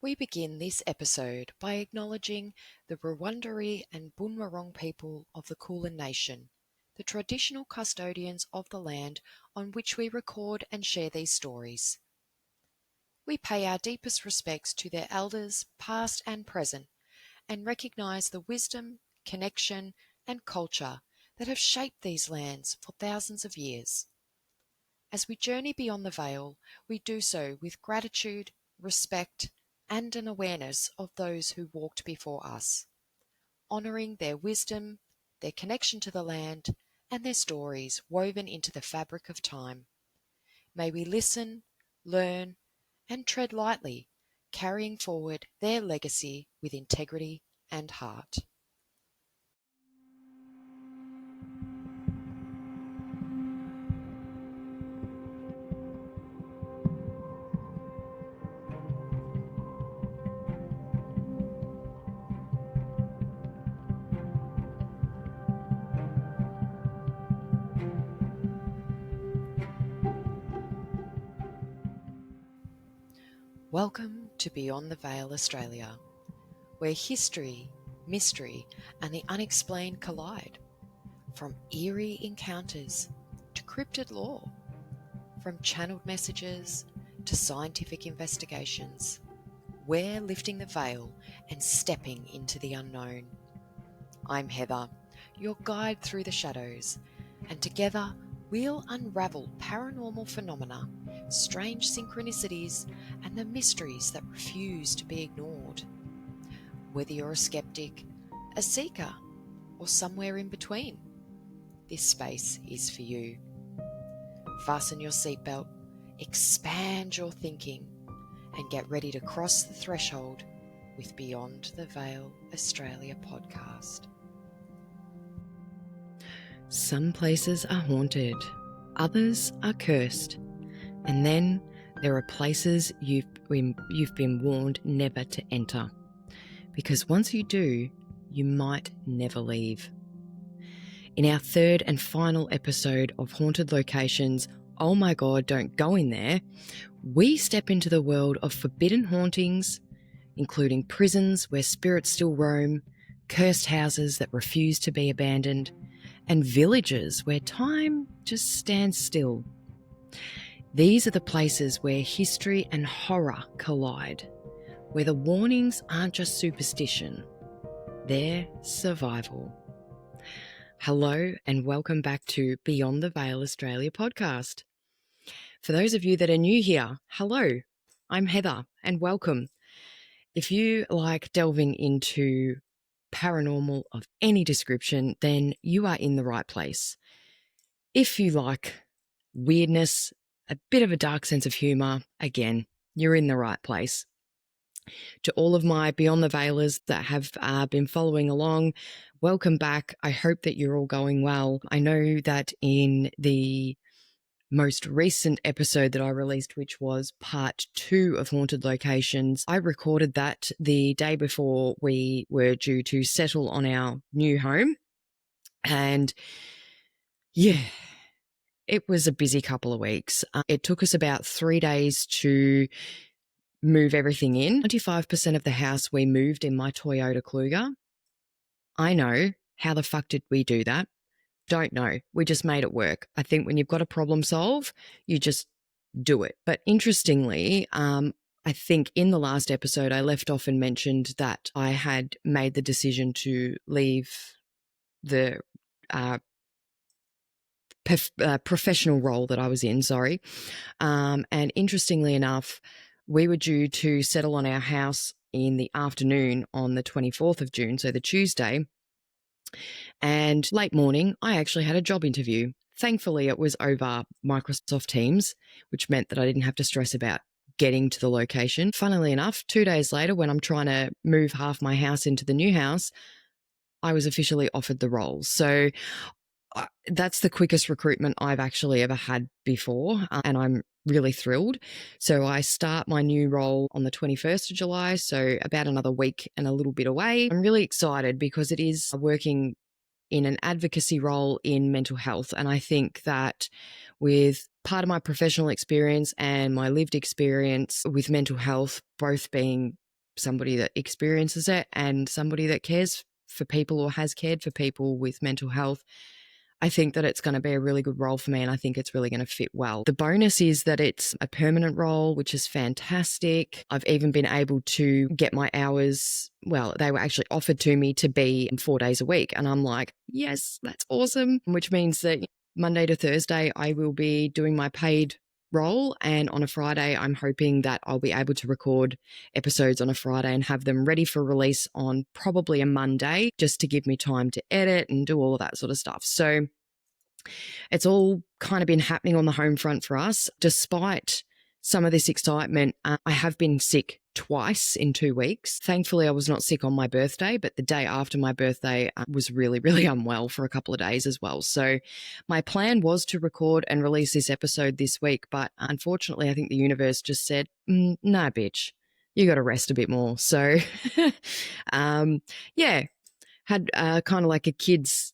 We begin this episode by acknowledging the Wurundjeri and Boonwurrung people of the Kulin Nation, the traditional custodians of the land on which we record and share these stories. We pay our deepest respects to their elders, past and present, and recognise the wisdom, connection, and culture that have shaped these lands for thousands of years. As we journey beyond the veil, we do so with gratitude, respect, and an awareness of those who walked before us, honouring their wisdom, their connection to the land, and their stories woven into the fabric of time. May we listen, learn, and tread lightly, carrying forward their legacy with integrity and heart. Welcome to Beyond the Veil Australia, where history, mystery, and the unexplained collide. From eerie encounters to cryptid lore, from channeled messages to scientific investigations, we're lifting the veil and stepping into the unknown. I'm Heather, your guide through the shadows, and together we'll unravel paranormal phenomena, strange synchronicities, and the mysteries that refuse to be ignored. Whether you're a skeptic, a seeker, or somewhere in between, this space is for you. Fasten your seatbelt, expand your thinking, and get ready to cross the threshold with Beyond the Veil Australia podcast. Some places are haunted, others are cursed, and then there are places you've been warned never to enter, because once you do, you might never leave. In our third and final episode of Haunted Locations, Oh My God, Don't Go In There, we step into the world of forbidden hauntings, including prisons where spirits still roam, cursed houses that refuse to be abandoned, and villages where time just stands still. These are the places where history and horror collide, where the warnings aren't just superstition, they're survival. Hello and welcome back to Beyond the Veil Australia podcast. For those of you that are new here, hello, I'm Heather and welcome. If you like delving into paranormal of any description, then you are in the right place. If you like weirdness, a bit of a dark sense of humour, again, you're in the right place. To all of my Beyond the Veilers that have been following along, welcome back. I hope that you're all going well. I know that in the most recent episode that I released, which was part 2 of Haunted Locations, I recorded that the day before we were due to settle on our new home. And yeah, it was a busy couple of weeks. It took us about 3 days to move everything in. 25% of the house we moved in my Toyota Kluger. I know. How the fuck did we do that? Don't know. We just made it work. I think when you've got a problem solve, you just do it. But interestingly, I think in the last episode, I left off and mentioned that I had made the decision to leave the professional role that I was in, and interestingly enough, we were due to settle on our house in the afternoon on the 24th of June, so the Tuesday. And late morning, I actually had a job interview. Thankfully, it was over Microsoft Teams, which meant that I didn't have to stress about getting to the location. Funnily enough, 2 days later, when I'm trying to move half my house into the new house, I was officially offered the role. So that's the quickest recruitment I've actually ever had before, and I'm really thrilled. So I start my new role on the 21st of July, so about another week and a little bit away. I'm really excited because it is working in an advocacy role in mental health, and I think that with part of my professional experience and my lived experience with mental health both being somebody that experiences it and somebody that cares for people or has cared for people with mental health, I think that it's going to be a really good role for me, and I think it's really going to fit well. The bonus is that it's a permanent role, which is fantastic. I've even been able to get my hours, well, they were actually offered to me to be 4 days a week. And I'm like, yes, that's awesome. Which means that Monday to Thursday, I will be doing my paid role. And on a Friday, I'm hoping that I'll be able to record episodes on a Friday and have them ready for release on probably a Monday, just to give me time to edit and do all of that sort of stuff. So it's all kind of been happening on the home front for us. Despite some of this excitement, I have been sick twice in 2 weeks. Thankfully, I was not sick on my birthday, but the day after my birthday, I was really, really unwell for a couple of days as well. So my plan was to record and release this episode this week, but unfortunately, I think the universe just said, nah, bitch, you got to rest a bit more. So, yeah, had kind of like a kid's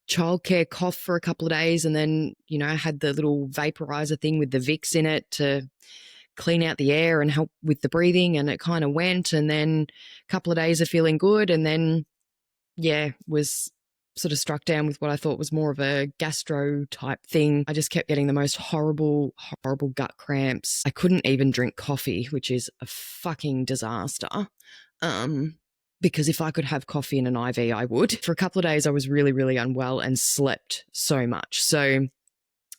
childcare cough for a couple of days, and then, I had the little vaporizer thing with the Vicks in it to clean out the air and help with the breathing, and it kind of went. And then a couple of days of feeling good, and then was sort of struck down with what I thought was more of a gastro type thing. I just kept getting the most horrible gut cramps. I couldn't even drink coffee, which is a fucking disaster. Because if I could have coffee in an IV, I would. For a couple of days, I was really, really unwell and slept so much. So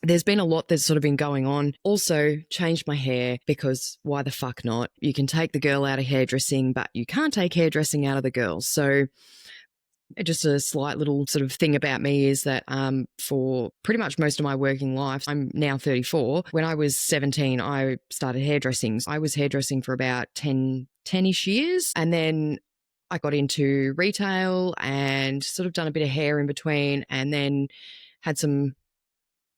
there's been a lot that's sort of been going on. Also, changed my hair, because why the fuck not? You can take the girl out of hairdressing, but you can't take hairdressing out of the girl. So just a slight little sort of thing about me is that for pretty much most of my working life, I'm now 34. When I was 17, I started hairdressing. I was hairdressing for about 10-ish years. And then I got into retail and sort of done a bit of hair in between, and then had some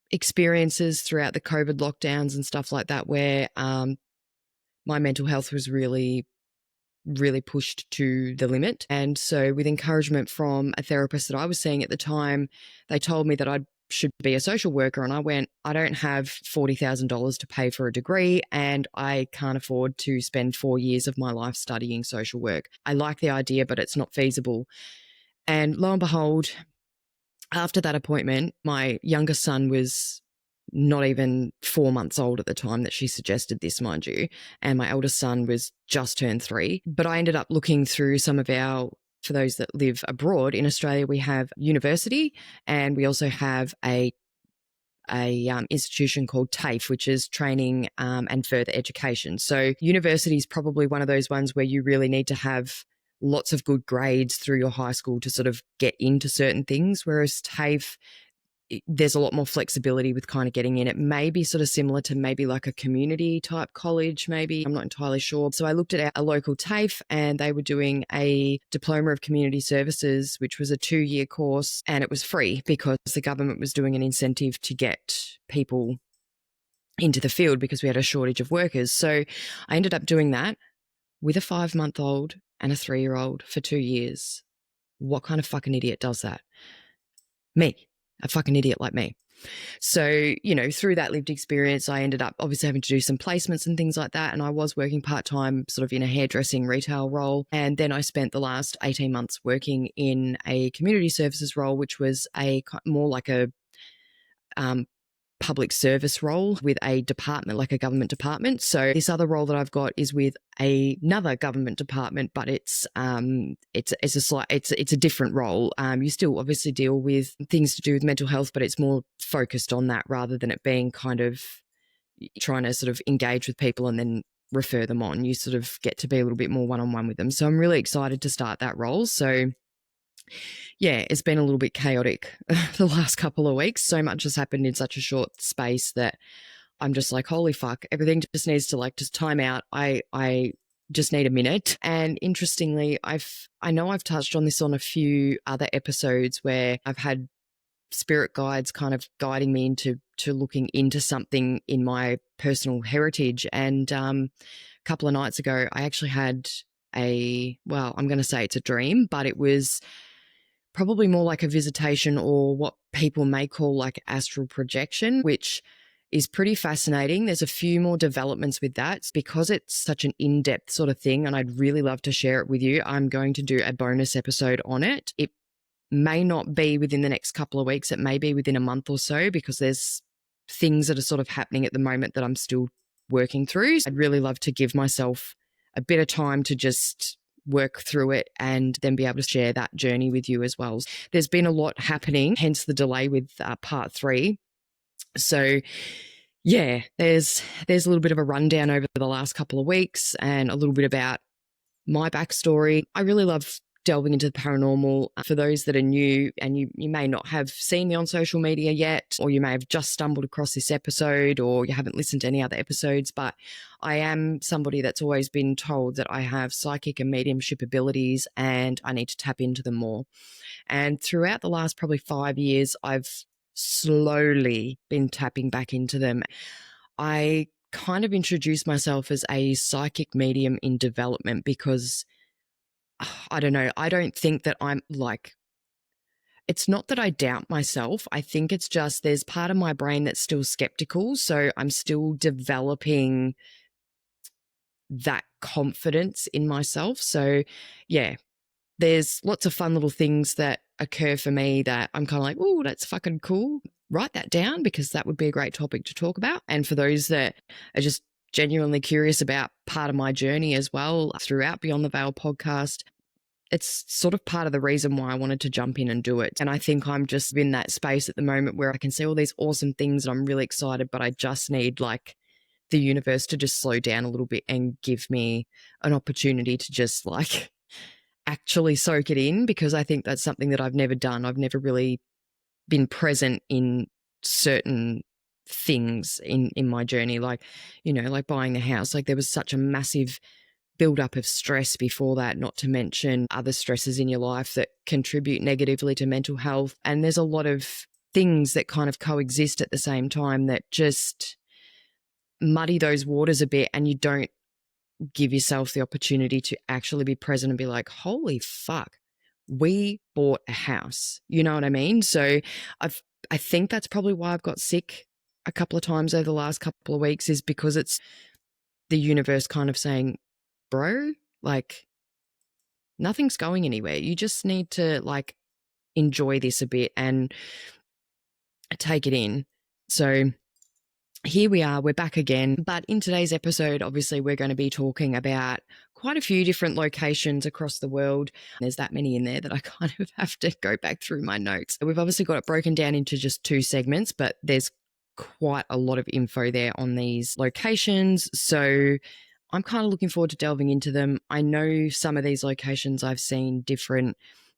experiences throughout the COVID lockdowns and stuff like that where my mental health was really, really pushed to the limit. And so with encouragement from a therapist that I was seeing at the time, they told me that I should be a social worker. And I went, I don't have $40,000 to pay for a degree, and I can't afford to spend 4 years of my life studying social work. I like the idea, but it's not feasible. And lo and behold, after that appointment, my youngest son was not even 4 months old at the time that she suggested this, mind you. And my eldest son was just turned 3. But I ended up looking through some of for those that live abroad in Australia, we have university, and we also have a institution called TAFE, which is training and further education. So university is probably one of those ones where you really need to have lots of good grades through your high school to sort of get into certain things, whereas TAFE, there's a lot more flexibility with kind of getting in. It may be sort of similar to maybe like a community type college, maybe. I'm not entirely sure. So I looked at a local TAFE, and they were doing a Diploma of Community Services, which was a 2-year course, and it was free because the government was doing an incentive to get people into the field because we had a shortage of workers. So I ended up doing that with a 5-month-old and a 3-year-old for 2 years. What kind of fucking idiot does that? Me. A fucking idiot like me. So, through that lived experience, I ended up obviously having to do some placements and things like that. And I was working part-time sort of in a hairdressing retail role. And then I spent the last 18 months working in a community services role, which was more like a public service role with a department, like a government department. So this other role that I've got is with another government department, but it's a different role. You still obviously deal with things to do with mental health, but it's more focused on that rather than it being kind of trying to sort of engage with people and then refer them on. You sort of get to be a little bit more one-on-one with them. So I'm really excited to start that role. So yeah, it's been a little bit chaotic the last couple of weeks. So much has happened in such a short space that I'm just like, holy fuck, everything just needs to just time out. I just need a minute. And interestingly, I know I've touched on this on a few other episodes where I've had spirit guides kind of guiding me into looking into something in my personal heritage. And a couple of nights ago, I actually had I'm going to say it's a dream, but it was probably more like a visitation, or what people may call like astral projection, which is pretty fascinating. There's a few more developments with that. Because it's such an in-depth sort of thing, and I'd really love to share it with you, I'm going to do a bonus episode on it. It may not be within the next couple of weeks. It may be within a month or so, because there's things that are sort of happening at the moment that I'm still working through. I'd really love to give myself a bit of time to just work through it and then be able to share that journey with you as well. There's been a lot happening, hence the delay with part 3. So yeah, there's a little bit of a rundown over the last couple of weeks and a little bit about my backstory. I really love delving into the paranormal. For those that are new, and you may not have seen me on social media yet, or you may have just stumbled across this episode, or you haven't listened to any other episodes, but I am somebody that's always been told that I have psychic and mediumship abilities and I need to tap into them more. And throughout the last probably 5 years, I've slowly been tapping back into them. I kind of introduced myself as a psychic medium in development because I don't know, I don't think that I'm like, it's not that I doubt myself. I think it's just there's part of my brain that's still skeptical. So I'm still developing that confidence in myself. So yeah, there's lots of fun little things that occur for me that I'm kind of like, oh, that's fucking cool. Write that down because that would be a great topic to talk about. And for those that are just genuinely curious about part of my journey as well throughout Beyond the Veil podcast, it's sort of part of the reason why I wanted to jump in and do it. And I think I'm just in that space at the moment where I can see all these awesome things and I'm really excited, but I just need like the universe to just slow down a little bit and give me an opportunity to just like actually soak it in, because I think that's something that I've never done. I've never really been present in certain things in my journey, like, you know, like buying the house. Like there was such a massive buildup of stress before that, not to mention other stresses in your life that contribute negatively to mental health. And there's a lot of things that kind of coexist at the same time that just muddy those waters a bit, and you don't give yourself the opportunity to actually be present and be like, holy fuck, we bought a house. You know what I mean? So I think that's probably why I've got sick a couple of times over the last couple of weeks, is because it's the universe kind of saying, bro, like nothing's going anywhere. You just need to like enjoy this a bit and take it in. So here we are, we're back again. But in today's episode, obviously, we're going to be talking about quite a few different locations across the world. There's that many in there that I kind of have to go back through my notes. We've obviously got it broken down into just 2 segments, but there's quite a lot of info there on these locations. So I'm kind of looking forward to delving into them. I know some of these locations I've seen different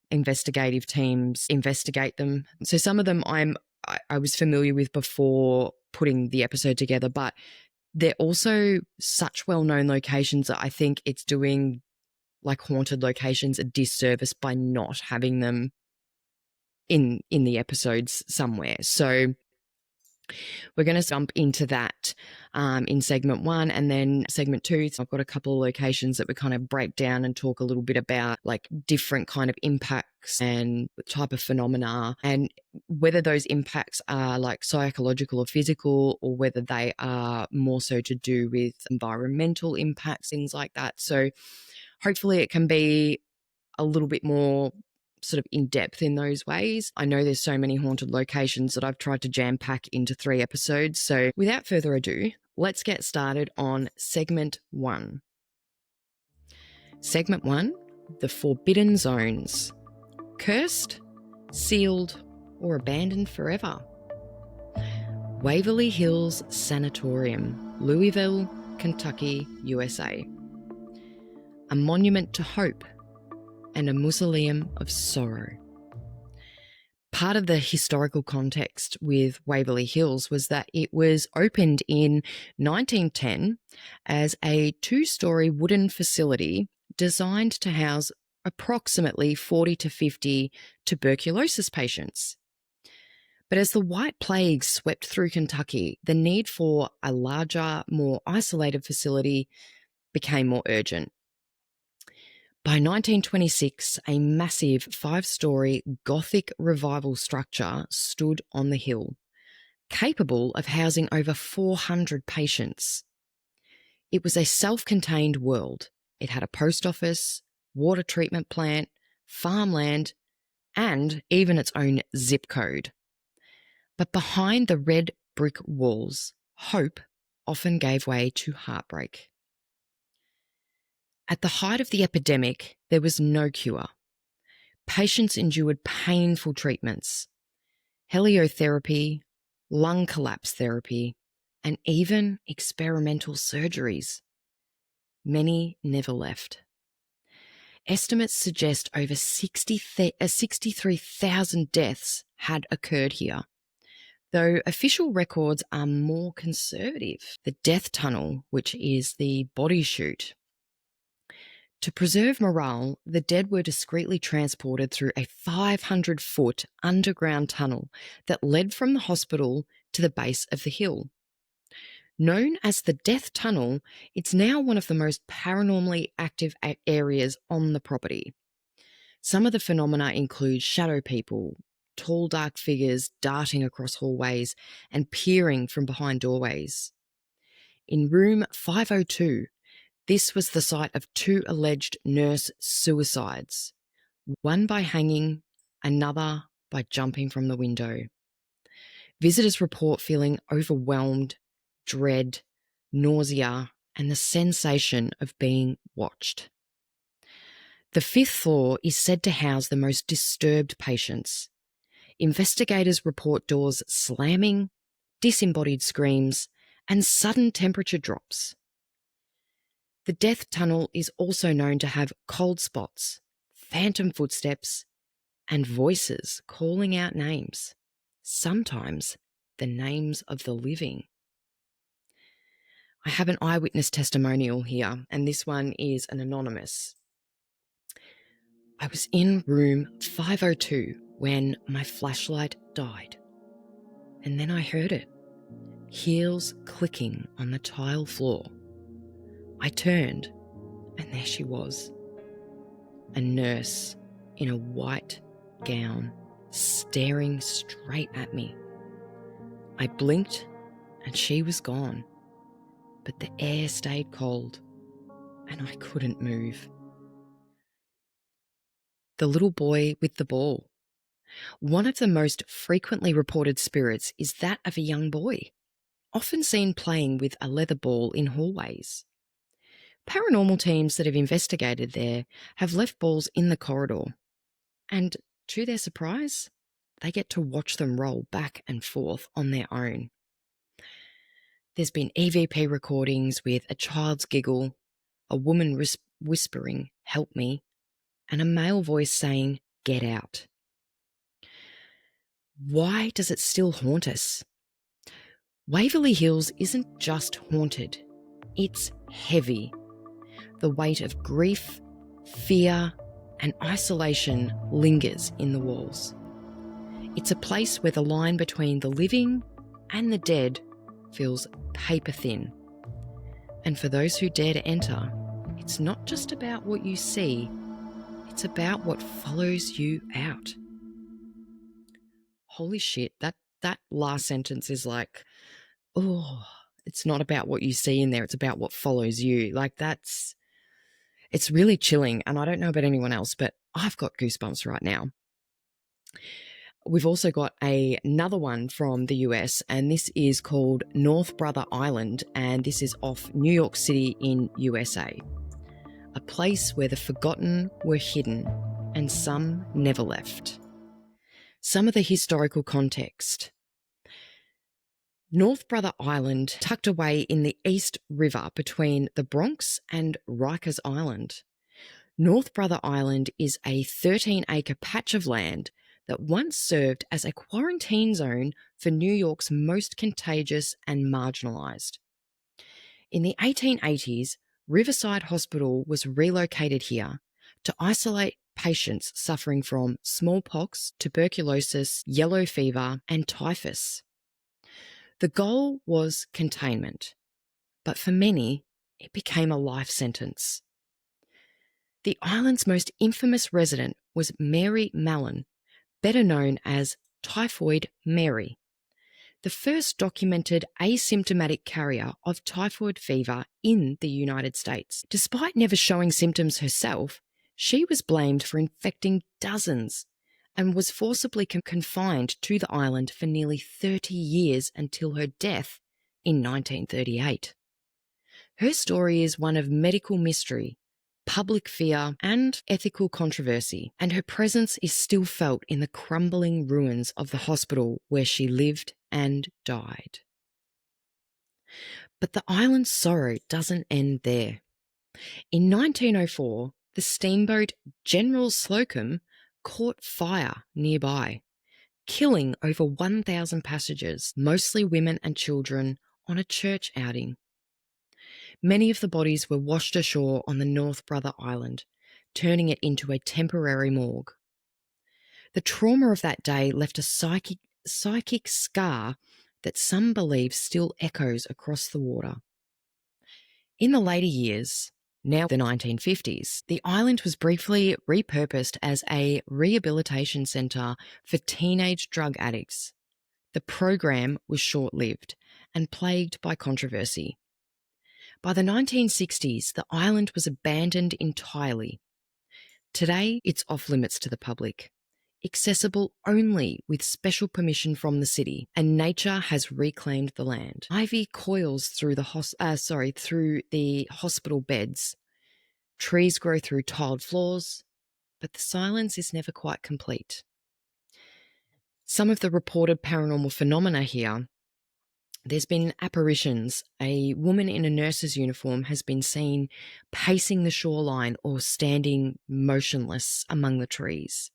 investigative teams investigate them. So some of them I was familiar with before putting the episode together, but they're also such well-known locations that I think it's doing like haunted locations a disservice by not having them in the episodes somewhere. So we're going to jump into that in segment 1, and then segment 2. So I've got a couple of locations that we kind of break down and talk a little bit about like different kind of impacts and type of phenomena, and whether those impacts are like psychological or physical, or whether they are more so to do with environmental impacts, things like that. So hopefully it can be a little bit more sort of in depth in those ways. I know there's so many haunted locations that I've tried to jam pack into 3 episodes. So without further ado, let's get started on segment 1. Segment 1, the Forbidden Zones. Cursed, sealed, or abandoned forever. Waverly Hills Sanatorium, Louisville, Kentucky, USA. A monument to hope and a mausoleum of sorrow. Part of the historical context with Waverly Hills was that it was opened in 1910 as a 2-story wooden facility designed to house approximately 40 to 50 tuberculosis patients. But as the White Plague swept through Kentucky, the need for a larger, more isolated facility became more urgent. By 1926, a massive 5-story Gothic revival structure stood on the hill, capable of housing over 400 patients. It was a self-contained world. It had a post office, water treatment plant, farmland, and even its own zip code. But behind the red brick walls, hope often gave way to heartbreak. At the height of the epidemic, there was no cure. Patients endured painful treatments, heliotherapy, lung collapse therapy, and even experimental surgeries. Many never left. Estimates suggest over 63,000 deaths had occurred here, though official records are more conservative. The death tunnel, which is the body chute. To preserve morale, the dead were discreetly transported through a 500-foot underground tunnel that led from the hospital to the base of the hill. Known as the Death Tunnel, it's now one of the most paranormally active areas on the property. Some of the phenomena include shadow people, tall dark figures darting across hallways and peering from behind doorways. In room 502, this was the site of 2 alleged nurse suicides, one by hanging, another by jumping from the window. Visitors report feeling overwhelmed, dread, nausea, and the sensation of being watched. The 5th floor is said to house the most disturbed patients. Investigators report doors slamming, disembodied screams, and sudden temperature drops. The death tunnel is also known to have cold spots, phantom footsteps, and voices calling out names, sometimes the names of the living. I have an eyewitness testimonial here, and this one is an anonymous. I was in room 502 when my flashlight died, and then I heard it, heels clicking on the tile floor. I turned, and there she was, a nurse in a white gown, staring straight at me. I blinked, and she was gone, but the air stayed cold, and I couldn't move. The little boy with the ball. One of the most frequently reported spirits is that of a young boy, often seen playing with a leather ball in hallways. Paranormal teams that have investigated there have left balls in the corridor, and to their surprise, they get to watch them roll back and forth on their own. There's been EVP recordings with a child's giggle, a woman whispering, "Help me," and a male voice saying, "Get out." Why does it still haunt us? Waverly Hills isn't just haunted, it's heavy. The weight of grief, fear, and isolation lingers in the walls. It's a place where the line between the living and the dead feels paper thin. And for those who dare to enter, it's not just about what you see, it's about what follows you out. Holy shit, that last sentence is like, oh, it's not about what you see in there, it's about what follows you. Like it's really chilling, and I don't know about anyone else, but I've got goosebumps right now. We've also got another one from the US, and this is called North Brother Island, and this is off New York City in USA. A place where the forgotten were hidden and some never left. Some of the historical context. North Brother Island, tucked away in the East River between the Bronx and Rikers Island. North Brother Island is a 13-acre patch of land that once served as a quarantine zone for New York's most contagious and marginalised. In the 1880s, Riverside Hospital was relocated here to isolate patients suffering from smallpox, tuberculosis, yellow fever, and typhus. The goal was containment, but for many, it became a life sentence. The island's most infamous resident was Mary Mallon, better known as Typhoid Mary. the first documented asymptomatic carrier of typhoid fever in the United States. Despite never showing symptoms herself, she was blamed for infecting dozens and was forcibly confined to the island for nearly 30 years until her death in 1938. Her story is one of medical mystery, public fear, and ethical controversy, and her presence is still felt in the crumbling ruins of the hospital where she lived and died. But the island's sorrow doesn't end there. In 1904, the steamboat General Slocum caught fire nearby, killing over 1,000 passengers, mostly women and children, on a church outing. Many of the bodies were washed ashore on the North Brother Island, turning it into a temporary morgue. The trauma of that day left a psychic scar that some believe still echoes across the water. In the later years, now the 1950s, the island was briefly repurposed as a rehabilitation centre for teenage drug addicts. The program was short-lived and plagued by controversy. By the 1960s, the island was abandoned entirely. Today, it's off-limits to the public, accessible only with special permission from the city, and nature has reclaimed the land. Ivy coils through the hospital beds. Trees grow through tiled floors, but the silence is never quite complete. Some of the reported paranormal phenomena here: there's been apparitions. A woman in a nurse's uniform has been seen pacing the shoreline or standing motionless among the trees.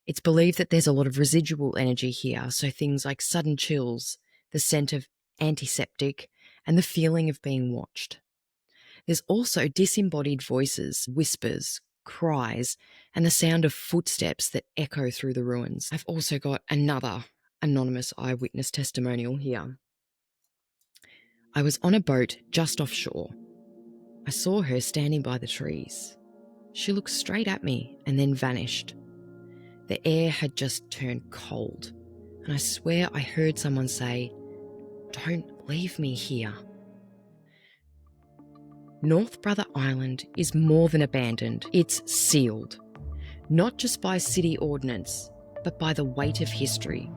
It's believed that there's a lot of residual energy here, so things like sudden chills, the scent of antiseptic, and the feeling of being watched. There's also disembodied voices, whispers, cries, and the sound of footsteps that echo through the ruins. I've also got another anonymous eyewitness testimonial here. I was on a boat just offshore. I saw her standing by the trees. She looked straight at me and then vanished. The air had just turned cold, and I swear I heard someone say, "Don't leave me here." North Brother Island is more than abandoned. It's sealed, not just by city ordinance, but by the weight of history.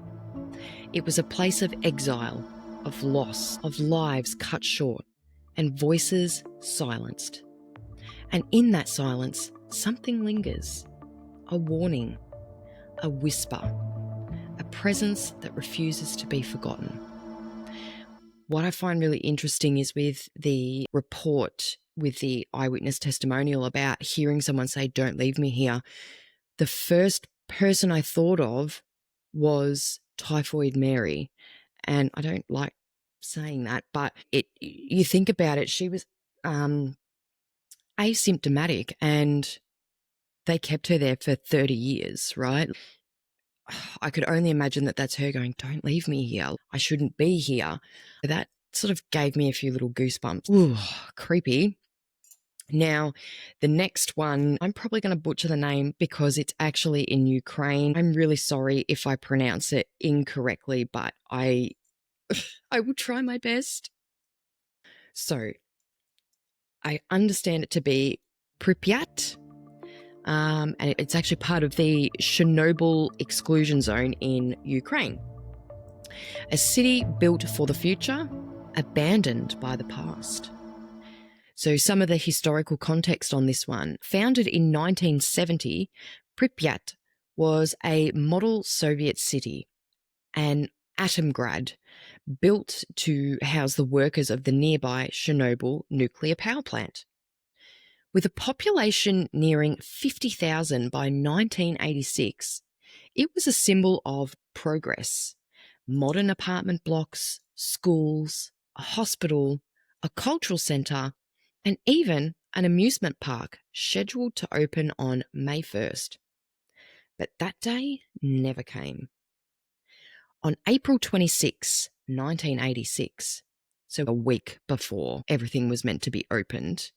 It was a place of exile, of loss, of lives cut short, and voices silenced. And in that silence, something lingers. A warning, a whisper, a presence that refuses to be forgotten. What I find really interesting is with the report, with the eyewitness testimonial about hearing someone say, "Don't leave me here," the first person I thought of was Typhoid Mary. And I don't like saying that, but you think about it, she was asymptomatic and they kept her there for 30 years, right? I could only imagine that that's her going, "Don't leave me here. I shouldn't be here." That sort of gave me a few little goosebumps. Ooh, creepy. Now, the next one, I'm probably going to butcher the name because it's actually in Ukraine. I'm really sorry if I pronounce it incorrectly, but I will try my best. So, I understand it to be Pripyat. And it's actually part of the Chernobyl exclusion zone in Ukraine. A city built for the future, abandoned by the past. So some of the historical context on this one. Founded in 1970, Pripyat was a model Soviet city, an Atomgrad, built to house the workers of the nearby Chernobyl nuclear power plant. With a population nearing 50,000 by 1986, it was a symbol of progress. Modern apartment blocks, schools, a hospital, a cultural centre, and even an amusement park scheduled to open on May 1st. But that day never came. On April 26, 1986, so a week before everything was meant to be opened,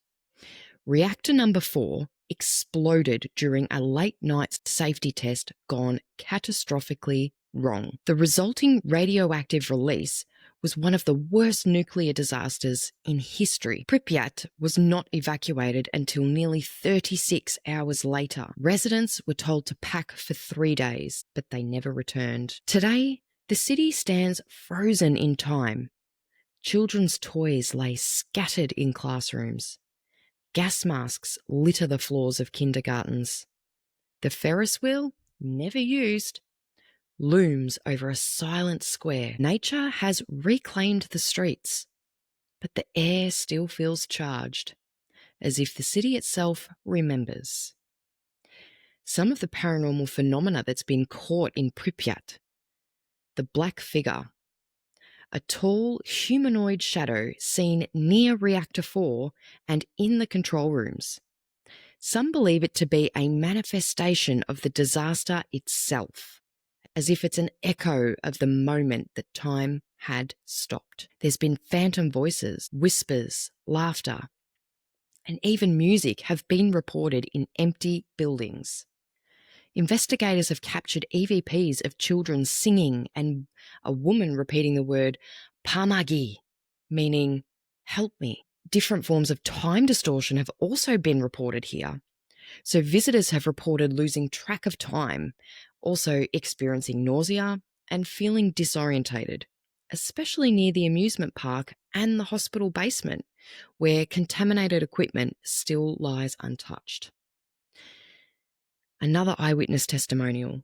reactor number 4 exploded during a late night safety test gone catastrophically wrong. The resulting radioactive release was one of the worst nuclear disasters in history. Pripyat was not evacuated until nearly 36 hours later. Residents were told to pack for 3 days, but they never returned. Today, the city stands frozen in time. Children's toys lay scattered in classrooms. Gas masks litter the floors of kindergartens. The Ferris wheel, never used, looms over a silent square. Nature has reclaimed the streets, but the air still feels charged, as if the city itself remembers. Some of the paranormal phenomena that's been caught in Pripyat: the black figure, a tall humanoid shadow seen near Reactor 4 and in the control rooms. Some believe it to be a manifestation of the disaster itself, as if it's an echo of the moment that time had stopped. There's been phantom voices, whispers, laughter, and even music have been reported in empty buildings. Investigators have captured EVPs of children singing and a woman repeating the word "pamagi," meaning "help me." Different forms of time distortion have also been reported here. So visitors have reported losing track of time, also experiencing nausea and feeling disorientated, especially near the amusement park and the hospital basement, where contaminated equipment still lies untouched. Another eyewitness testimonial.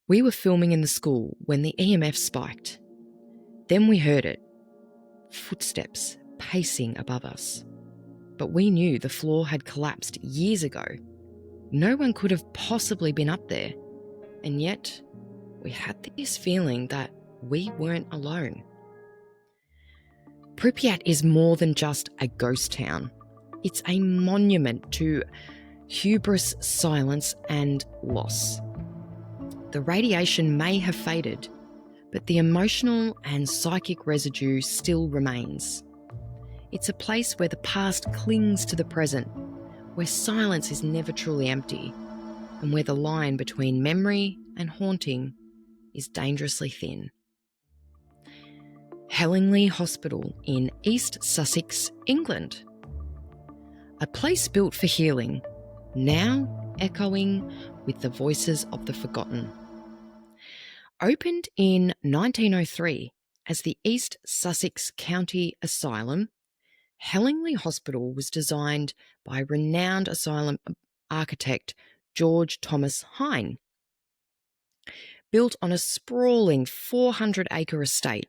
We were filming in the school when the EMF spiked. Then we heard it. Footsteps pacing above us. But we knew the floor had collapsed years ago. No one could have possibly been up there. And yet, we had this feeling that we weren't alone. Pripyat is more than just a ghost town. It's a monument to hubris, silence, and loss. The radiation may have faded, but the emotional and psychic residue still remains. It's a place where the past clings to the present, where silence is never truly empty, and where the line between memory and haunting is dangerously thin. Hellingly Hospital in East Sussex, England. A place built for healing, now echoing with the voices of the forgotten. Opened in 1903 as the East Sussex County Asylum, Hellingly Hospital was designed by renowned asylum architect George Thomas Hine. Built on a sprawling 400-acre estate,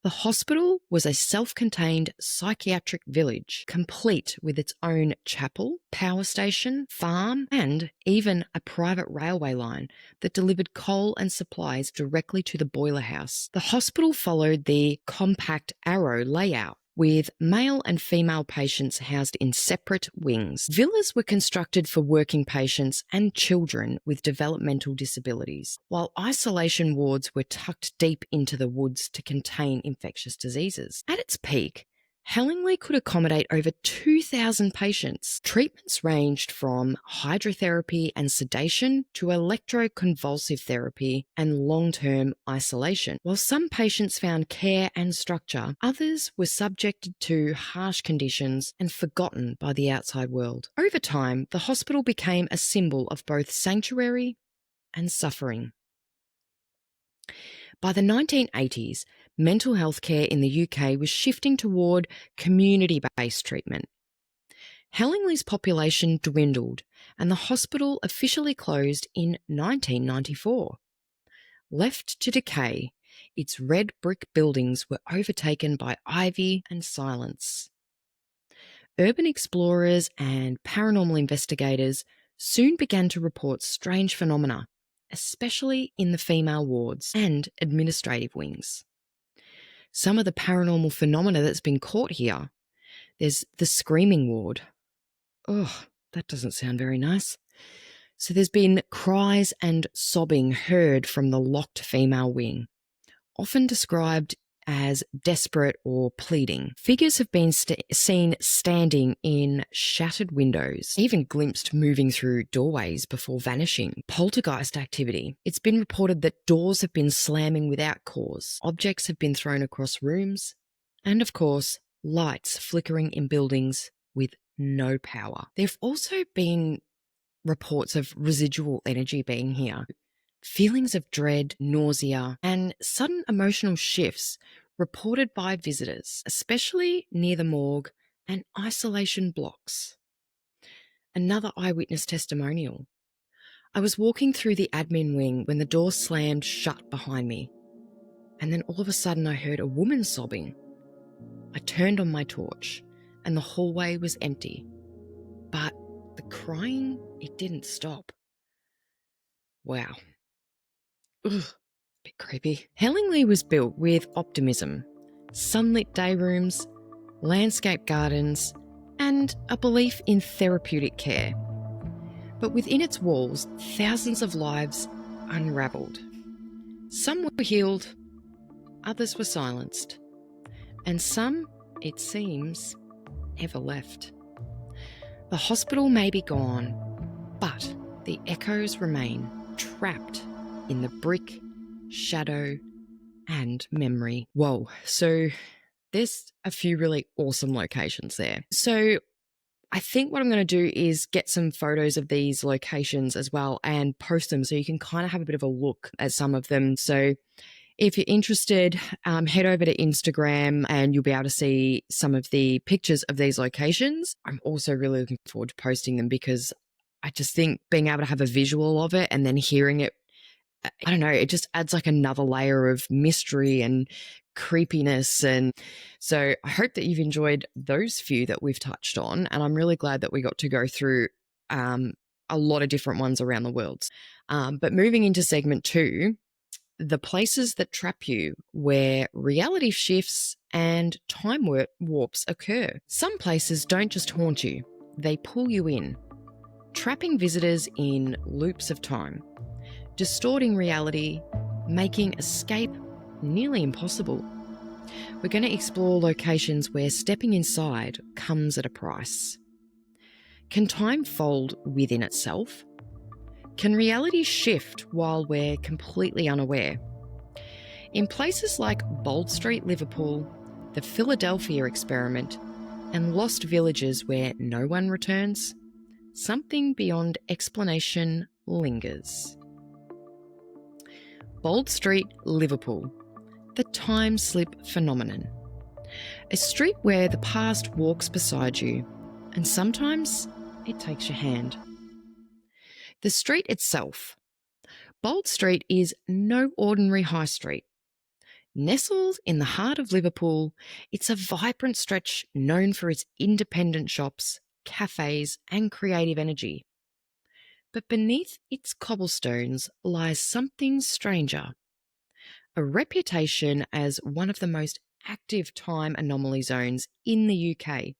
the hospital was a self-contained psychiatric village, complete with its own chapel, power station, farm, and even a private railway line that delivered coal and supplies directly to the boiler house. The hospital followed the compact arrow layout, with male and female patients housed in separate wings. Villas were constructed for working patients and children with developmental disabilities, while isolation wards were tucked deep into the woods to contain infectious diseases. At its peak, Hellingly could accommodate over 2,000 patients. Treatments ranged from hydrotherapy and sedation to electroconvulsive therapy and long-term isolation. While some patients found care and structure, others were subjected to harsh conditions and forgotten by the outside world. Over time, the hospital became a symbol of both sanctuary and suffering. By the 1980s, mental health care in the UK was shifting toward community-based treatment. Hellingly's population dwindled, and the hospital officially closed in 1994. Left to decay, its red brick buildings were overtaken by ivy and silence. Urban explorers and paranormal investigators soon began to report strange phenomena, especially in the female wards and administrative wings. Some of the paranormal phenomena that's been caught here. There's the screaming ward. Oh, that doesn't sound very nice. So there's been cries and sobbing heard from the locked female wing, often described as desperate or pleading. Figures have been seen standing in shattered windows, even glimpsed moving through doorways before vanishing. Poltergeist activity. It's been reported that doors have been slamming without cause, objects have been thrown across rooms, and of course, lights flickering in buildings with no power. There have also been reports of residual energy being here. Feelings of dread, nausea, and sudden emotional shifts reported by visitors, especially near the morgue and isolation blocks. Another eyewitness testimonial. I was walking through the admin wing when the door slammed shut behind me, and then all of a sudden I heard a woman sobbing. I turned on my torch, and the hallway was empty. But the crying, it didn't stop. Wow. Ugh, bit creepy. Hellingly was built with optimism, sunlit day rooms, landscape gardens, and a belief in therapeutic care. But within its walls, thousands of lives unravelled. Some were healed, others were silenced, and some, it seems, never left. The hospital may be gone, but the echoes remain trapped in the brick, shadow, and memory. Whoa, so there's a few really awesome locations there. So I think what I'm going to do is get some photos of these locations as well and post them so you can kind of have a bit of a look at some of them. So if you're interested, head over to Instagram and you'll be able to see some of the pictures of these locations. I'm also really looking forward to posting them because I just think being able to have a visual of it and then hearing it, I don't know, it just adds like another layer of mystery and creepiness. And so I hope that you've enjoyed those few that we've touched on. And I'm really glad that we got to go through a lot of different ones around the world. But moving into segment 2, the places that trap you, where reality shifts and time warps occur. Some places don't just haunt you, they pull you in, trapping visitors in loops of time, distorting reality, making escape nearly impossible. We're going to explore locations where stepping inside comes at a price. Can time fold within itself? Can reality shift while we're completely unaware? In places like Bold Street, Liverpool, the Philadelphia experiment, and lost villages where no one returns, something beyond explanation lingers. Bold Street, Liverpool, the time slip phenomenon. A street where the past walks beside you, and sometimes it takes your hand. The street itself. Bold Street is no ordinary high street. Nestled in the heart of Liverpool, it's a vibrant stretch known for its independent shops, cafes, and creative energy. But beneath its cobblestones lies something stranger. A reputation as one of the most active time anomaly zones in the UK.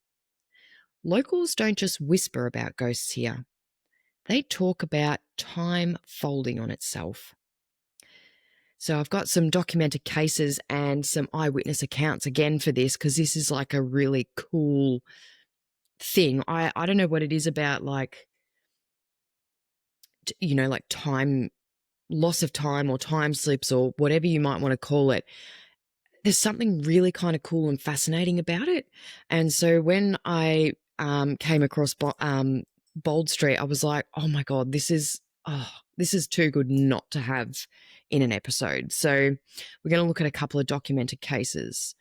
Locals don't just whisper about ghosts here. They talk about time folding on itself. So I've got some documented cases and some eyewitness accounts again for this because this is like a really cool thing. I don't know what it is about like time, loss of time or time slips or whatever you might want to call it. There's something really kind of cool and fascinating about it. And so when I came across Bold Street, I was like, oh my God, this is too good not to have in an episode. So we're going to look at a couple of documented cases.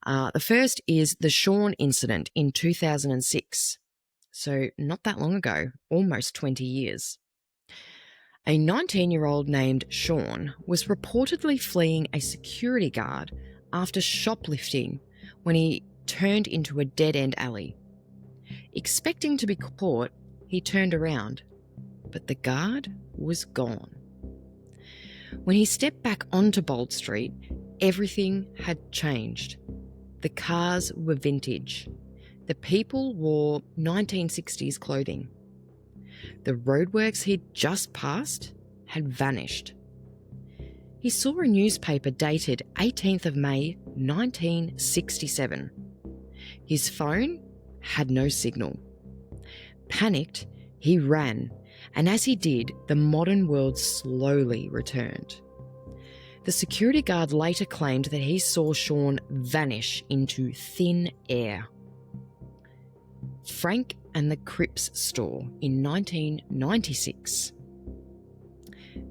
The first is the Sean incident in 2006. So not that long ago, almost 20 years. A 19-year-old named Sean was reportedly fleeing a security guard after shoplifting when he turned into a dead-end alley. Expecting to be caught, he turned around, but the guard was gone. When he stepped back onto Bold Street, everything had changed. The cars were vintage. The people wore 1960s clothing. The roadworks he'd just passed had vanished. He saw a newspaper dated 18th of May 1967. His phone had no signal. Panicked, he ran, and as he did, the modern world slowly returned. The security guard later claimed that he saw Sean vanish into thin air. Frank and the Cripps store in 1996.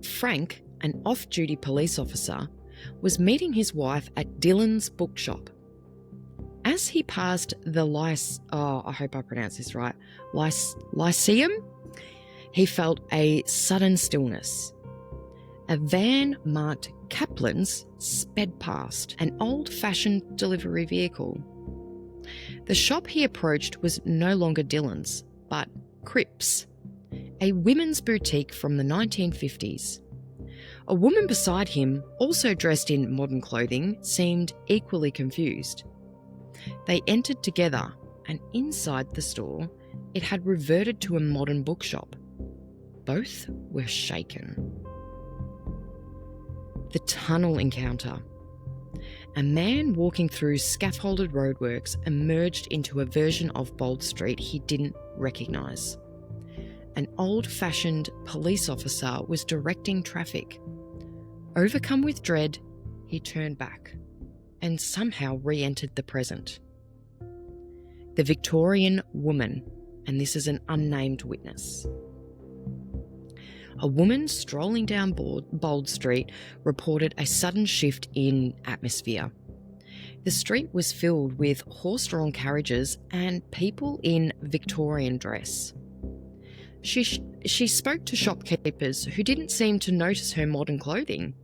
Frank, an off-duty police officer, was meeting his wife at Dylan's bookshop. As he passed the I hope I pronounced this right, Lyceum, he felt a sudden stillness. A van marked Kaplan's sped past, an old-fashioned delivery vehicle. The shop he approached was no longer Dylan's, but Cripps, a women's boutique from the 1950s. A woman beside him, also dressed in modern clothing, seemed equally confused. They entered together, and inside the store, it had reverted to a modern bookshop. Both were shaken. The tunnel encounter. A man walking through scaffolded roadworks emerged into a version of Bold Street he didn't recognise. An old-fashioned police officer was directing traffic. Overcome with dread, he turned back and somehow re-entered the present. The Victorian woman, and this is an unnamed witness. A woman strolling down Bold Street reported a sudden shift in atmosphere. The street was filled with horse-drawn carriages and people in Victorian dress. She spoke to shopkeepers who didn't seem to notice her modern clothing.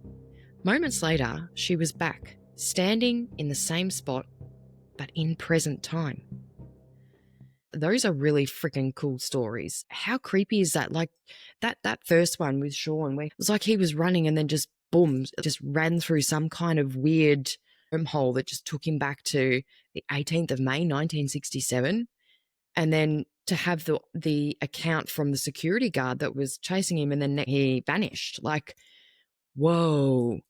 Moments later, she was back, standing in the same spot, but in present time. Those are really freaking cool stories. How creepy is that? Like that first one with Sean, where it was like he was running and then just boom, just ran through some kind of weird wormhole that just took him back to the 18th of May, 1967. And then to have the account from the security guard that was chasing him and then he vanished. Like, whoa,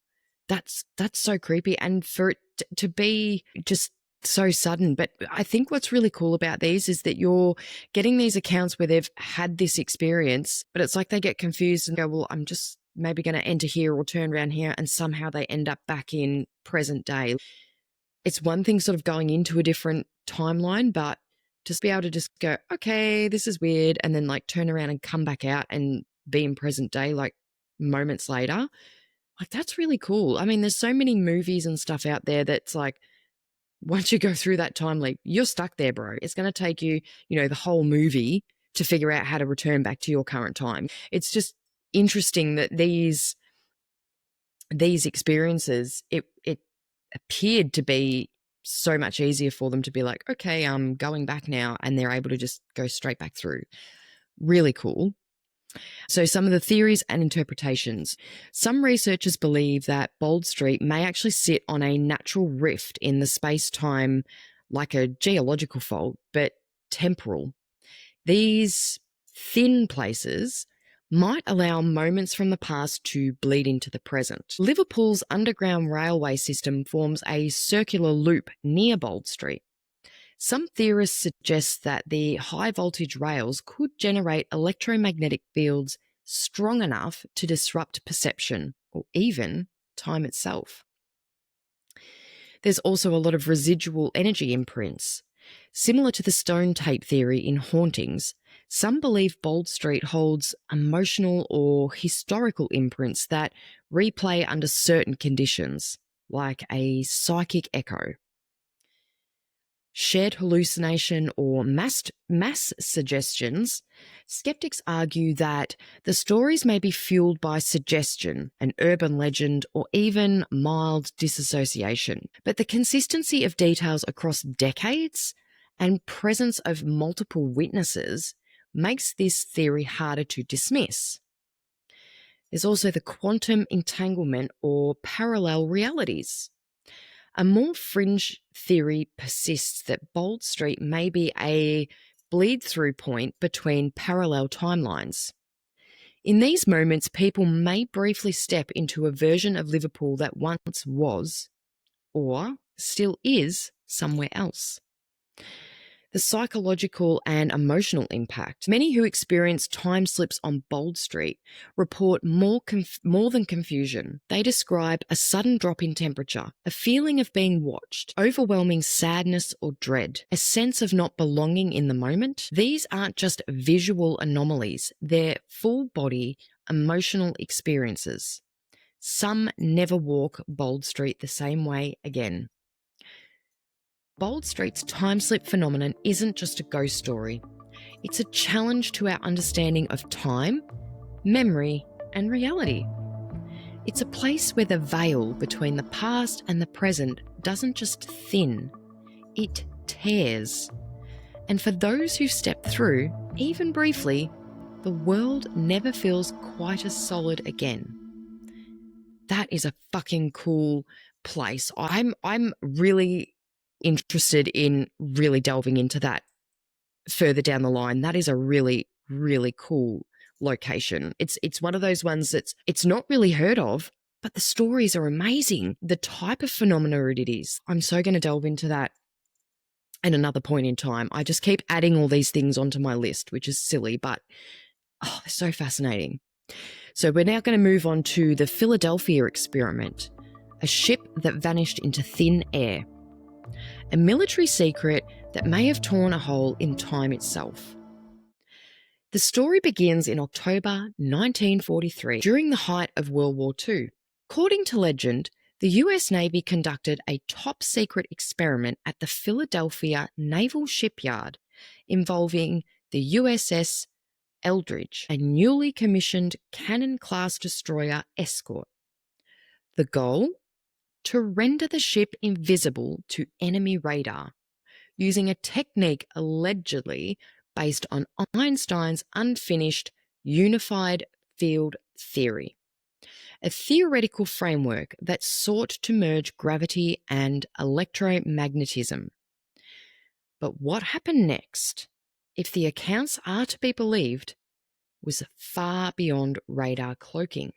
that's so creepy. And for it to be just so sudden. But I think what's really cool about these is that you're getting these accounts where they've had this experience, but it's like they get confused and go, well, I'm just maybe going to enter here or turn around here, and somehow they end up back in present day. It's one thing sort of going into a different timeline, but just be able to just go, okay, this is weird, and then like turn around and come back out and be in present day like moments later. Like, that's really cool. I mean, there's so many movies and stuff out there that's like, once you go through that time leap, you're stuck there, bro. It's going to take you, the whole movie to figure out how to return back to your current time. It's just interesting that these experiences, it appeared to be so much easier for them to be like, okay, I'm going back now, and they're able to just go straight back through. Really cool. So some of the theories and interpretations. Some researchers believe that Bold Street may actually sit on a natural rift in the space-time, like a geological fault, but temporal. These thin places might allow moments from the past to bleed into the present. Liverpool's underground railway system forms a circular loop near Bold Street. Some theorists suggest that the high-voltage rails could generate electromagnetic fields strong enough to disrupt perception or even time itself. There's also a lot of residual energy imprints. Similar to the stone tape theory in Hauntings, some believe Bold Street holds emotional or historical imprints that replay under certain conditions, like a psychic echo. Shared hallucination or mass suggestions. Skeptics argue that the stories may be fueled by suggestion, an urban legend, or even mild disassociation. But the consistency of details across decades and presence of multiple witnesses makes this theory harder to dismiss. There's also the quantum entanglement or parallel realities. A more fringe theory persists that Bold Street may be a bleed-through point between parallel timelines. In these moments, people may briefly step into a version of Liverpool that once was, or still is somewhere else. The psychological and emotional impact. Many who experience time slips on Bold Street report more than confusion. They describe a sudden drop in temperature, a feeling of being watched, overwhelming sadness or dread, a sense of not belonging in the moment. These aren't just visual anomalies, they're full-body emotional experiences. Some never walk Bold Street the same way again. Bold Street's time slip phenomenon isn't just a ghost story. It's a challenge to our understanding of time, memory, and reality. It's a place where the veil between the past and the present doesn't just thin, it tears. And for those who step through, even briefly, the world never feels quite as solid again. That is a fucking cool place. I'm really interested in really delving into that further down the line. That is a really, really cool location. It's one of those ones it's not really heard of, but the stories are amazing. The type of phenomena it is. I'm so going to delve into that at another point in time. I just keep adding all these things onto my list, which is silly, but they're so fascinating. So we're now going to move on to the Philadelphia experiment, a ship that vanished into thin air. A military secret that may have torn a hole in time itself. The story begins in October 1943, during the height of World War II. According to legend, the US Navy conducted a top-secret experiment at the Philadelphia Naval Shipyard involving the USS Eldridge, a newly commissioned Cannon-class destroyer escort. The goal? To render the ship invisible to enemy radar, using a technique allegedly based on Einstein's unfinished unified field theory, a theoretical framework that sought to merge gravity and electromagnetism. But what happened next, if the accounts are to be believed, was far beyond radar cloaking.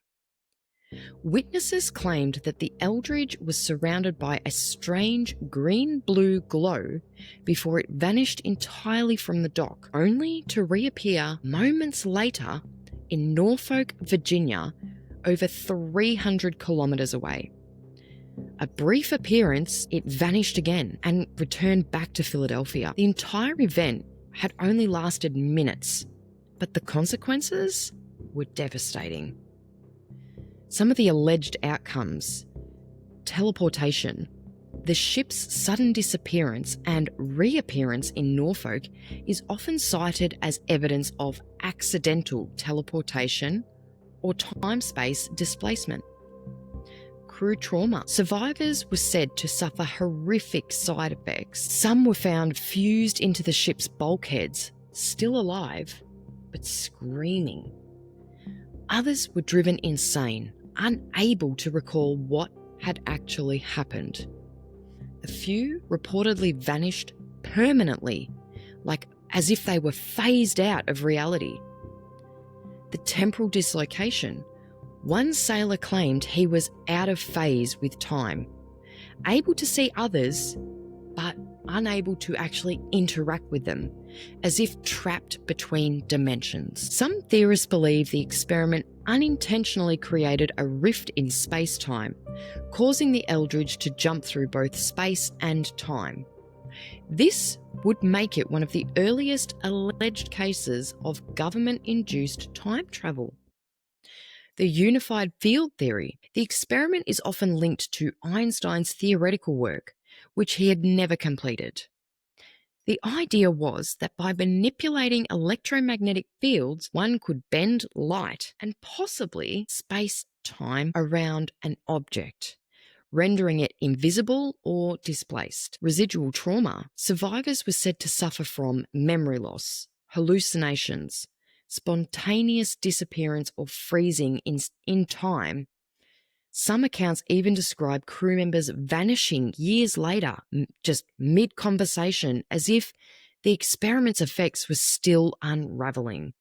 Witnesses claimed that the Eldridge was surrounded by a strange green-blue glow before it vanished entirely from the dock, only to reappear moments later in Norfolk, Virginia, over 300 kilometers away. A brief appearance, it vanished again and returned back to Philadelphia. The entire event had only lasted minutes, but the consequences were devastating. Some of the alleged outcomes: teleportation. The ship's sudden disappearance and reappearance in Norfolk is often cited as evidence of accidental teleportation or time-space displacement. Crew trauma. Survivors were said to suffer horrific side effects. Some were found fused into the ship's bulkheads, still alive, but screaming. Others were driven insane, unable to recall what had actually happened. A few reportedly vanished permanently, like as if they were phased out of reality. The temporal dislocation. One sailor claimed he was out of phase with time, able to see others, but unable to actually interact with them, as if trapped between dimensions. Some theorists believe the experiment unintentionally created a rift in space-time, causing the Eldridge to jump through both space and time. This would make it one of the earliest alleged cases of government-induced time travel. The unified field theory. The experiment is often linked to Einstein's theoretical work, which he had never completed. The idea was that by manipulating electromagnetic fields, one could bend light and possibly space-time around an object, rendering it invisible or displaced. Residual trauma. Survivors were said to suffer from memory loss, hallucinations, spontaneous disappearance or freezing in time. Some accounts even describe crew members vanishing years later, just mid-conversation, as if the experiment's effects were still unraveling.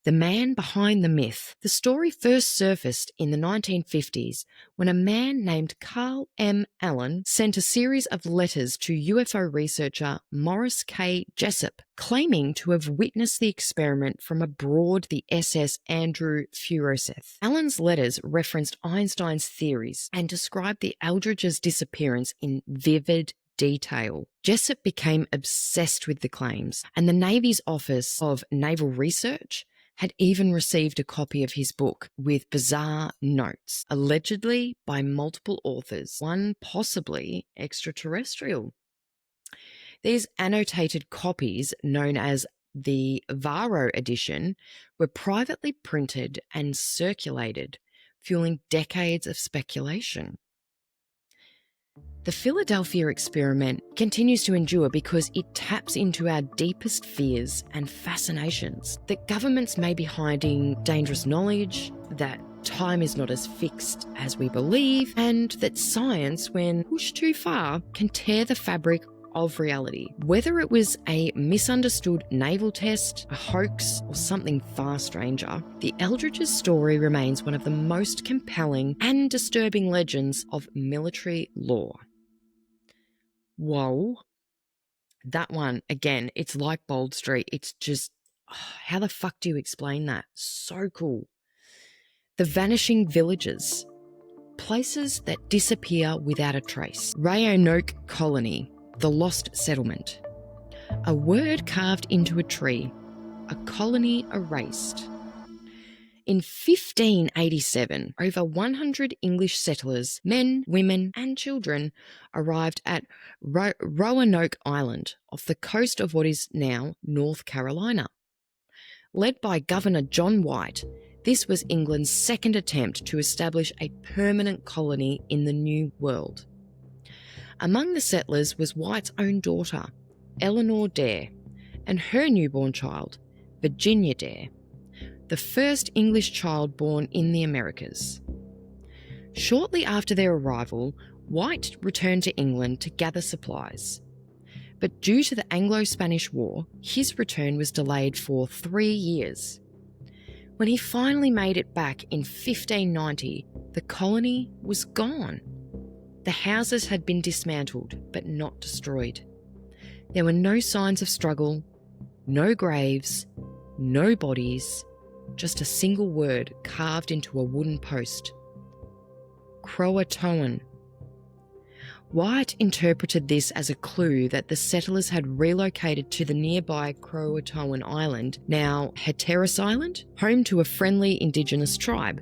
The man behind the myth. The story first surfaced in the 1950s when a man named Carl M. Allen sent a series of letters to UFO researcher Morris K. Jessup, claiming to have witnessed the experiment from aboard the SS Andrew Furoseth. Allen's letters referenced Einstein's theories and described the Eldridge's disappearance in vivid detail. Jessup became obsessed with the claims, and the Navy's Office of Naval Research had even received a copy of his book with bizarre notes, allegedly by multiple authors, one possibly extraterrestrial. These annotated copies, known as the Varro edition, were privately printed and circulated, fueling decades of speculation. The Philadelphia experiment continues to endure because it taps into our deepest fears and fascinations, that governments may be hiding dangerous knowledge, that time is not as fixed as we believe, and that science, when pushed too far, can tear the fabric of reality. Whether it was a misunderstood naval test, a hoax, or something far stranger, the Eldridge's story remains one of the most compelling and disturbing legends of military lore. Whoa. That one, again, it's like Bold Street. It's just, how the fuck do you explain that? So cool. The vanishing villages. Places that disappear without a trace. Roanoke Colony. The lost settlement. A word carved into a tree. A colony erased. In 1587, over 100 English settlers, men, women, and children, arrived at Roanoke Island off the coast of what is now North Carolina. Led by Governor John White, this was England's second attempt to establish a permanent colony in the New World. Among the settlers was White's own daughter, Eleanor Dare, and her newborn child, Virginia Dare, the first English child born in the Americas. Shortly after their arrival, White returned to England to gather supplies. But due to the Anglo-Spanish War, his return was delayed for 3 years. When he finally made it back in 1590, the colony was gone. The houses had been dismantled, but not destroyed. There were no signs of struggle, no graves, no bodies, just a single word carved into a wooden post. Croatoan. White interpreted this as a clue that the settlers had relocated to the nearby Croatoan Island, now Hatteras Island, home to a friendly indigenous tribe.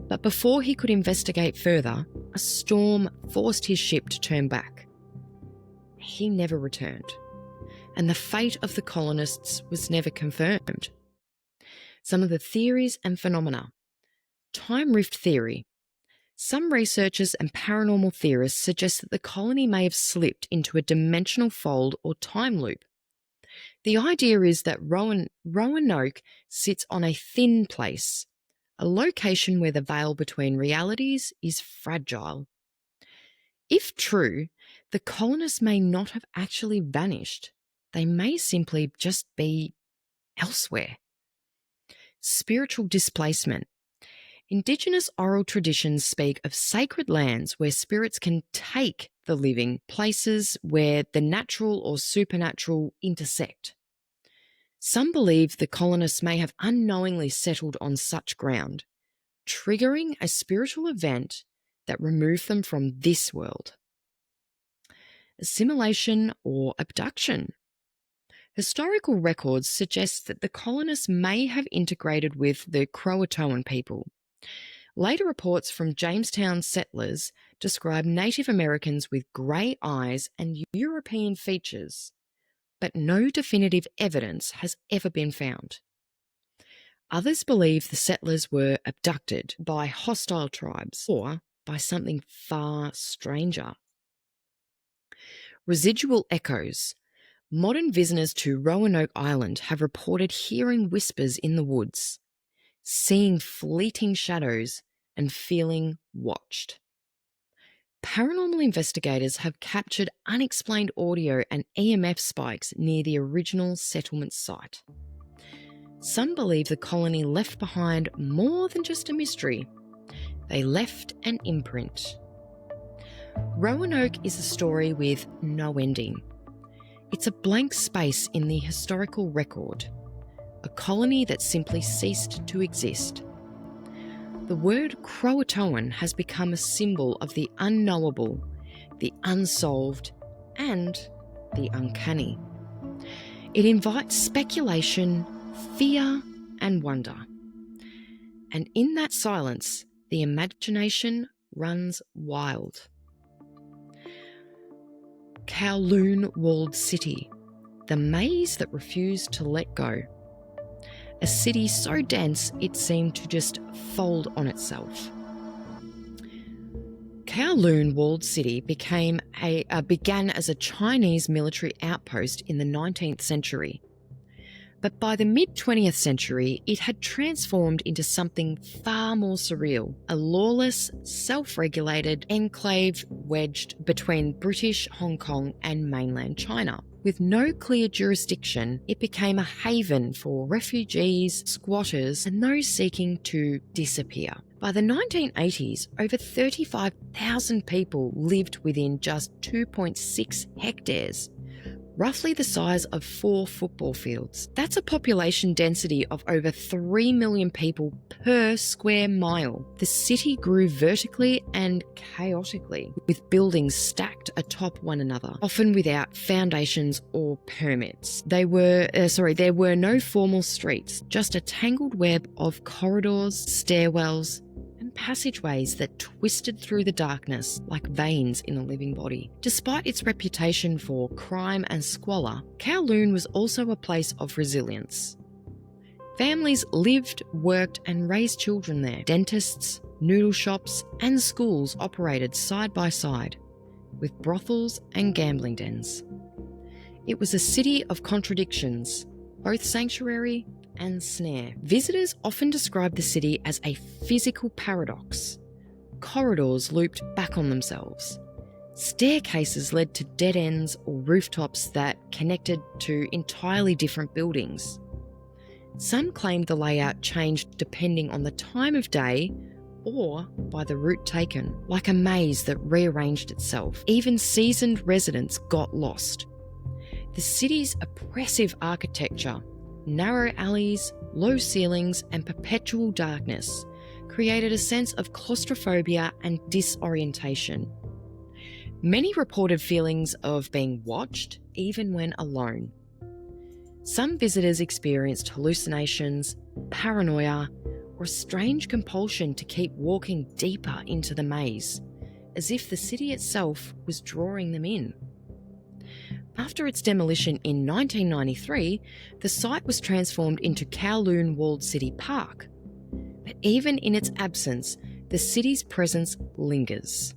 But before he could investigate further, a storm forced his ship to turn back. He never returned, and the fate of the colonists was never confirmed. Some of the theories and phenomena. Time rift theory. Some researchers and paranormal theorists suggest that the colony may have slipped into a dimensional fold or time loop. The idea is that Roanoke sits on a thin place, a location where the veil between realities is fragile. If true, the colonists may not have actually vanished. They may simply just be elsewhere. Spiritual displacement. Indigenous oral traditions speak of sacred lands where spirits can take the living, places where the natural or supernatural intersect. Some believe the colonists may have unknowingly settled on such ground, triggering a spiritual event that removed them from this world. Assimilation or abduction. Historical records suggest that the colonists may have integrated with the Croatoan people. Later reports from Jamestown settlers describe Native Americans with grey eyes and European features, but no definitive evidence has ever been found. Others believe the settlers were abducted by hostile tribes or by something far stranger. Residual echoes. Modern visitors to Roanoke Island have reported hearing whispers in the woods, seeing fleeting shadows, and feeling watched. Paranormal investigators have captured unexplained audio and EMF spikes near the original settlement site. Some believe the colony left behind more than just a mystery. They left an imprint. Roanoke is a story with no ending. It's a blank space in the historical record, a colony that simply ceased to exist. The word Croatoan has become a symbol of the unknowable, the unsolved, and the uncanny. It invites speculation, fear, and wonder. And in that silence, the imagination runs wild. Kowloon Walled City, the maze that refused to let go. A city so dense it seemed to just fold on itself. Kowloon Walled City began as a Chinese military outpost in the 19th century. But by the mid-20th century, it had transformed into something far more surreal, a lawless, self-regulated enclave wedged between British Hong Kong and mainland China. With no clear jurisdiction, it became a haven for refugees, squatters, and those seeking to disappear. By the 1980s, over 35,000 people lived within just 2.6 hectares, roughly the size of 4 football fields. That's a population density of over 3 million people per square mile. The city grew vertically and chaotically, with buildings stacked atop one another, often without foundations or permits. There were no formal streets, just a tangled web of corridors, stairwells, and passageways that twisted through the darkness like veins in a living body. Despite its reputation for crime and squalor, Kowloon was also a place of resilience. Families lived, worked, and raised children there. Dentists, noodle shops, and schools operated side by side, with brothels and gambling dens. It was a city of contradictions, both sanctuary and snare. Visitors often describe the city as a physical paradox. Corridors looped back on themselves. Staircases led to dead ends or rooftops that connected to entirely different buildings. Some claimed the layout changed depending on the time of day or by the route taken, like a maze that rearranged itself. Even seasoned residents got lost. The city's oppressive architecture, narrow alleys, low ceilings, and perpetual darkness created a sense of claustrophobia and disorientation. Many reported feelings of being watched, even when alone. Some visitors experienced hallucinations, paranoia, or a strange compulsion to keep walking deeper into the maze, as if the city itself was drawing them in. After its demolition in 1993, the site was transformed into Kowloon Walled City Park. But even in its absence, the city's presence lingers.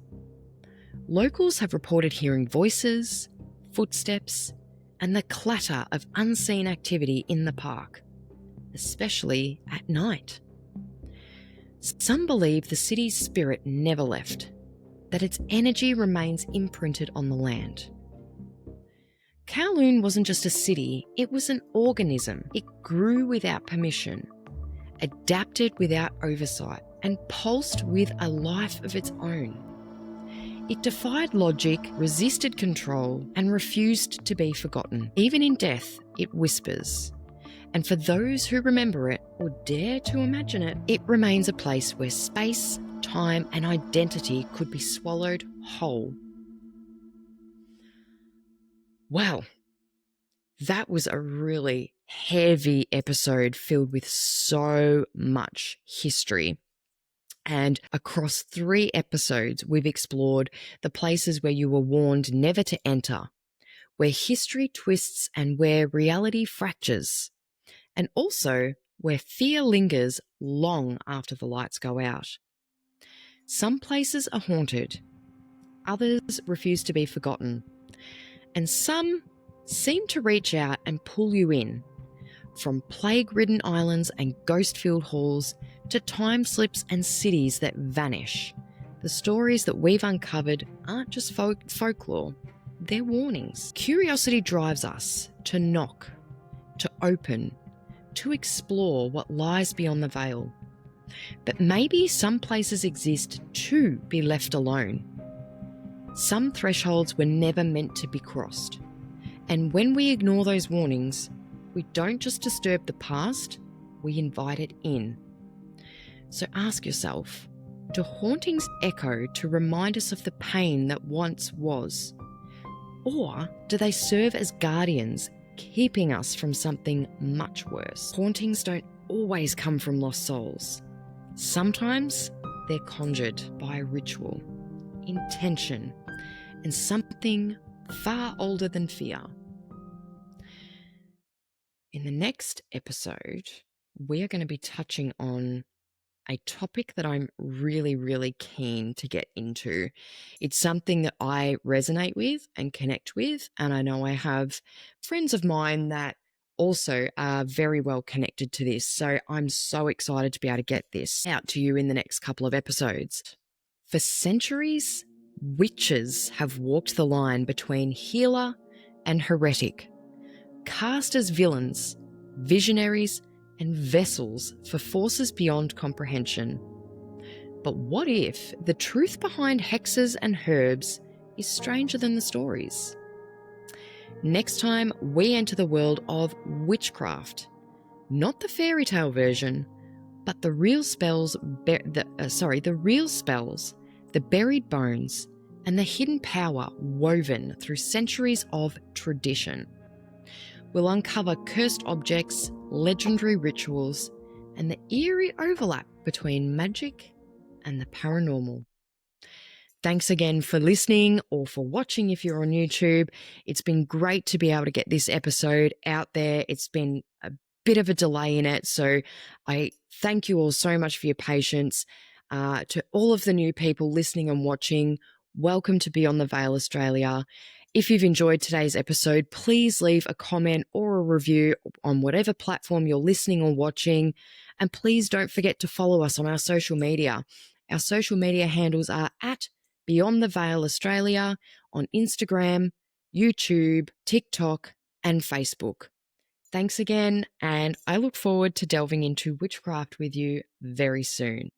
Locals have reported hearing voices, footsteps, and the clatter of unseen activity in the park, especially at night. Some believe the city's spirit never left, that its energy remains imprinted on the land. Kowloon wasn't just a city, it was an organism. It grew without permission, adapted without oversight, and pulsed with a life of its own. It defied logic, resisted control, and refused to be forgotten. Even in death, it whispers. And for those who remember it, or dare to imagine it, it remains a place where space, time, and identity could be swallowed whole. Wow, that was a really heavy episode filled with so much history. And across 3 episodes, we've explored the places where you were warned never to enter, where history twists and where reality fractures, and also where fear lingers long after the lights go out. Some places are haunted, others refuse to be forgotten, and some seem to reach out and pull you in, from plague-ridden islands and ghost-filled halls to time slips and cities that vanish. The stories that we've uncovered aren't just folklore, they're warnings. Curiosity drives us to knock, to open, to explore what lies beyond the veil. But maybe some places exist to be left alone. Some thresholds were never meant to be crossed. And when we ignore those warnings, we don't just disturb the past, we invite it in. So ask yourself, do hauntings echo to remind us of the pain that once was? Or do they serve as guardians, keeping us from something much worse? Hauntings don't always come from lost souls. Sometimes they're conjured by ritual, intention, and something far older than fear. In the next episode, we are going to be touching on a topic that I'm really, really keen to get into. It's something that I resonate with and connect with, and I know I have friends of mine that also are very well connected to this. So I'm so excited to be able to get this out to you in the next couple of episodes. For centuries, witches have walked the line between healer and heretic, cast as villains, visionaries, and vessels for forces beyond comprehension. But what if the truth behind hexes and herbs is stranger than the stories? Next time, we enter the world of witchcraft, not the fairy tale version, but the real spells, the real spells, the buried bones, and the hidden power woven through centuries of tradition. We'll uncover cursed objects, legendary rituals, and the eerie overlap between magic and the paranormal. Thanks again for listening or for watching if you're on YouTube. It's been great to be able to get this episode out there. It's been a bit of a delay in it, so I thank you all so much for your patience. To all of the new people listening and watching, welcome to Beyond the Veil Australia. If you've enjoyed today's episode, please leave a comment or a review on whatever platform you're listening or watching. And please don't forget to follow us on our social media. Our social media handles are at Beyond the Veil Australia on Instagram, YouTube, TikTok, and Facebook. Thanks again, and I look forward to delving into witchcraft with you very soon.